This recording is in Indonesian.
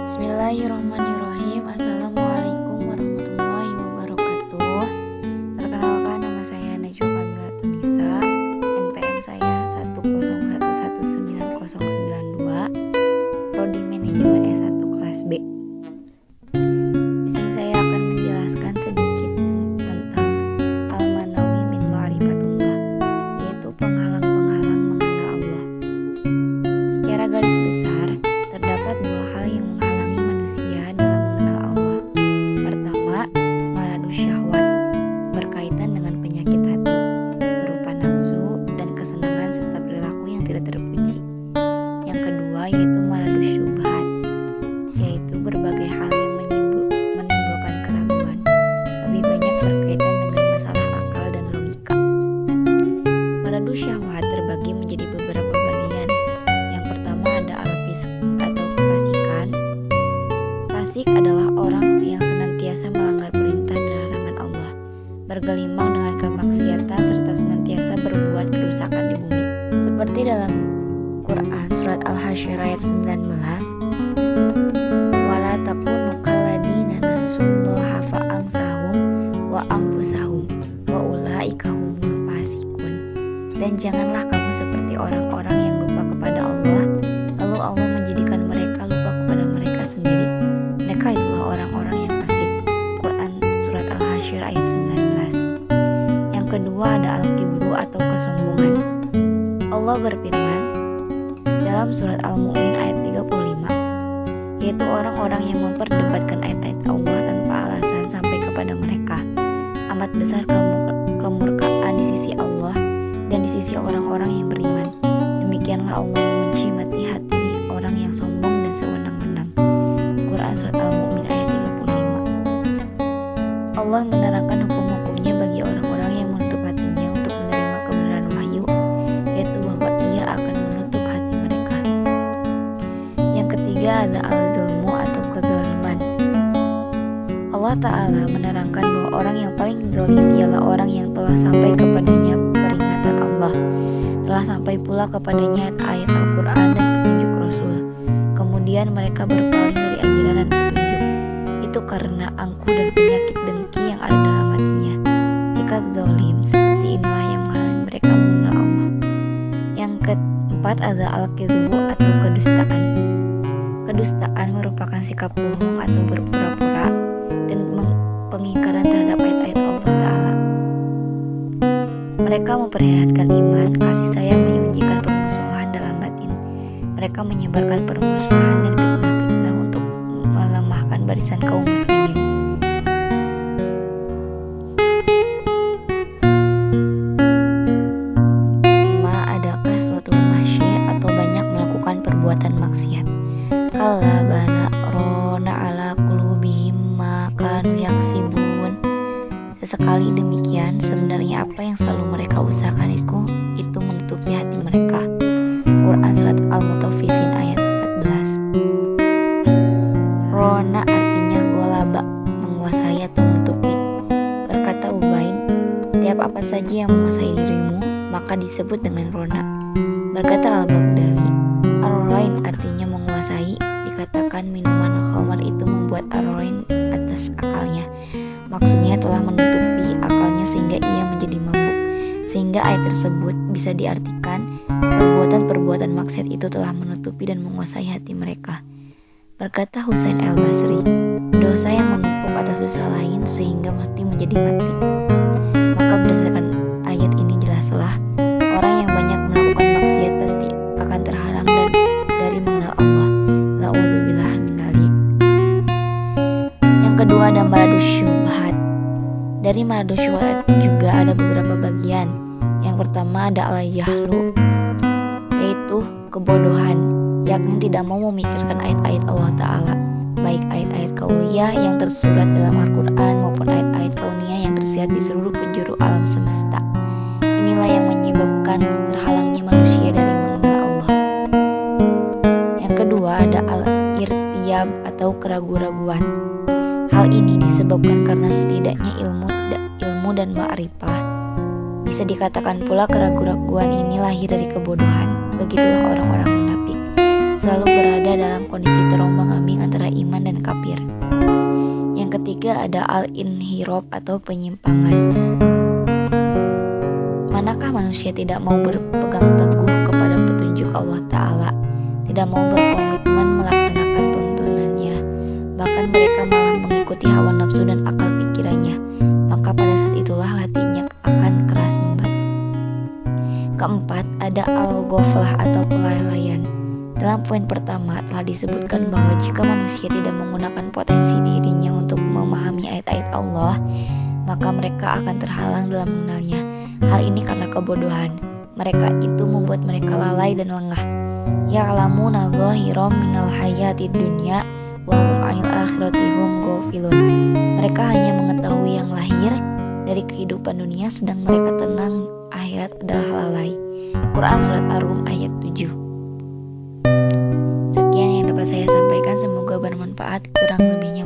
Bismillahirrahmanirrahim. Assalamualaikum warahmatullahi wabarakatuh. Perkenalkan, nama saya Najwa Kamila Tunisa. NPM saya 101119092. Prodi Manajemen S1 kelas B. Di sini saya akan menjelaskan sedikit tentang al-manawi min ma'rifatullah, yaitu penghalang-penghalang mengenal Allah. Secara garis besar, terdapat dua hal yang menghalangi manusia dalam mengenal Allah. Pertama, maradus syahwat, berkaitan dengan penyakit hati, berupa nafsu dan kesenangan serta perilaku yang tidak terpuji. Yang kedua yaitu maradus syubhat, yaitu berbagai hal yang menimbulkan keraguan, lebih banyak berkaitan dengan masalah akal dan logika. Maradus syahwat terbagi menjadi beberapa bagian. Yang pertama ada al-fisq atau kefasikan. Fasik adalah orang yang senantiasa melanggar perintah dan larangan Allah, bergelimang dengan kemaksiatan serta senantiasa berbuat kerusakan di bumi. Seperti dalam Quran surat Al-Hasyr ayat 19, wala takunu kalladina nasullaha fa'ansahum wa anfusahum wa ulaika humul fasikun. Dan janganlah kamu seperti orang-orang yang lupa kepada Allah, lalu Allah menjadikan mereka lupa kepada mereka sendiri. Mereka itulah orang-orang yang fasik. Quran surat Al-Hasyr ayat 19. Yang kedua ada al-kibru atau kesombongan. Allah berfirman dalam surat Al-Mu'min ayat 35, yaitu orang-orang yang memperdebatkan ayat-ayat Allah tanpa alasan sampai kepada mereka. Amat besar kemurkaan di sisi Allah dan di sisi orang-orang yang beriman. Demikianlah Allah membenci mati hati orang yang sombong dan sewenang-wenang. Quran surat Al-Mu'min ayat 35. Allah menerangkan hukum-hukumnya bagi orang-orang yang menutup hatinya untuk menerima kebenaran wahyu, yaitu bahwa ia akan menutup hati mereka. Yang ketiga ada al-zulmu atau kezaliman. Allah Ta'ala menerangkan bahwa orang yang paling zalim ialah orang yang telah sampai kepadanya peringatan Allah, telah sampai pula kepadanya ayat Al-Quran dan petunjuk Rasul, kemudian mereka berpaling dari ajaran dan petunjuk. Itu karena angkuh dan penyakit dengki yang ada dalam hatinya. Sikap zalim seperti inilah yang menghalangi mereka mengenal Allah. Yang keempat ada al-kizbu atau kedustaan. Kedustaan merupakan sikap bohong atau berpura-pura dan pengingkaran terhadap ayat-ayat Allah Ta'ala. Mereka memperlihatkan iman, kasih sayang, menyembunyikan permusuhan dalam batin. Mereka menyebarkan permusuhan dan fitnah-fitnah untuk melemahkan barisan kaum muslimin. Lima, ada kasratul masyi atau banyak melakukan perbuatan maksiat. Kalla bala rona ala qulubihim ma kanu yaksibun. Sesekali demikian, sebenarnya apa yang selalu mereka usahakan itu menutupi hati mereka. Quran surat Al-Mutaffifin ayat 14. Rona artinya golaba, menguasai atau menutupi. Berkata Ubain, setiap apa saja yang menguasai dirimu maka disebut dengan rona. Berkata Al-Baghdadi, ar-rain artinya menguasai. Dikatakan minuman khamar itu membuat ar-rain atas akalnya. Maksudnya telah menutupi akalnya sehingga ia menjadi mabuk. Sehingga ayat tersebut bisa diartikan perbuatan-perbuatan maksiat itu telah menutupi dan menguasai hati mereka. Berkata Husain al-Basri, dosa yang menumpuk atas dosa lain sehingga mesti menjadi mati. Maka berdasarkan ayat ini jelaslah orang yang banyak melakukan maksiat pasti akan terhalang dan dari mengenal Allah. La'udzubillah min dzalik. Yang kedua ada maradus syubhat. Dari maradus syubhat juga ada beberapa bagian. Yang pertama ada al-jahlu, yaitu kebodohan, yakni tidak mau memikirkan ayat-ayat Allah Ta'ala, baik ayat-ayat kauliyah yang tersurat dalam Al-Quran maupun ayat-ayat kauniyah yang tersirat di seluruh penjuru alam semesta. Inilah yang menyebabkan terhalangnya manusia dari mengenal Allah. Yang kedua ada al-irtiyab atau keraguan-raguan. Hal ini disebabkan karena setidaknya ilmu dan ma'rifah. Bisa dikatakan pula keraguan-raguan ini lahir dari kebodohan. Begitulah orang-orang munafik, selalu berada dalam kondisi terombang-ambing antara iman ketiga ada al-inhiraf atau penyimpangan. Manakah manusia tidak mau berpegang teguh kepada petunjuk Allah Ta'ala, tidak mau berkomitmen melaksanakan tuntunannya, bahkan mereka malah mengikuti hawa nafsu dan akal pikirannya, maka pada saat itulah hatinya akan keras membatu. Keempat, ada al-ghaflah atau kelalaian. Dalam poin pertama telah disebutkan bahwa jika manusia tidak menggunakan potensi dirinya untuk memahami ayat-ayat Allah, maka mereka akan terhalang dalam mengenalnya. Hal ini karena kebodohan. Mereka itu membuat mereka lalai dan lengah. Ya'lamuna dhahiran minal hayatid dunya wa hum 'anil akhirati hum ghafilun. Mereka hanya mengetahui yang lahir dari kehidupan dunia, sedang mereka tenang akhirat adalah lalai. Quran Surat Ar-Rum ayat 7. Sekian yang dapat saya sampaikan, semoga bermanfaat. Kurang lebihnya